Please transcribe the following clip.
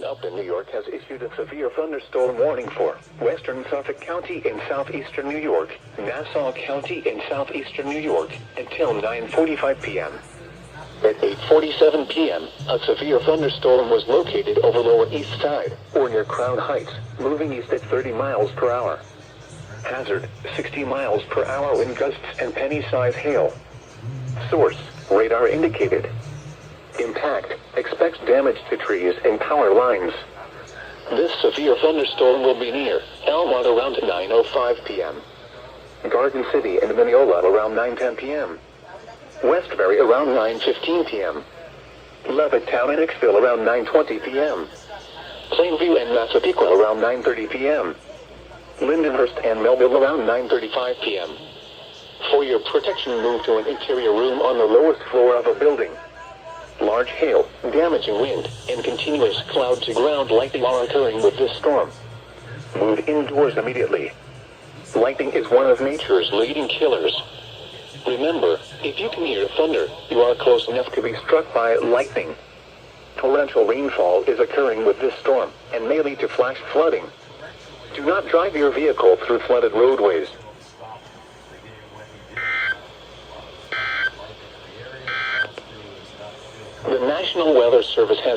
Upton, New York has issued a severe thunderstorm warning for western Suffolk County in southeastern New York, Nassau County in southeastern New York, until 9:45 p.m. At 8:47 p.m., a severe thunderstorm was located over Lower East Side, or near Crown Heights, moving east at 30 miles per hour. Hazard, 60 miles per hour wind gusts and penny-size hail. Source, radar indicated. Impact, expects damage to trees and power lines. This severe thunderstorm will be near Elmont around 9:05 p.m. Garden City and Mineola around 9:10 p.m. Westbury around 9:15 p.m. Levittown and Hicksville around 9:20 p.m. Plainview and Massapequa around 9:30 p.m. Lindenhurst and Melville around 9:35 p.m. For your protection, move to an interior room on the lowest floor of a building. Large hail, damaging wind, and continuous cloud-to-ground lightning are occurring with this storm. Move indoors immediately. Lightning is one of nature's leading killers. Remember, if you can hear thunder, you are close enough to be struck by lightning. Torrential rainfall is occurring with this storm, and may lead to flash flooding. Do not drive your vehicle through flooded roadways. The National Weather Service has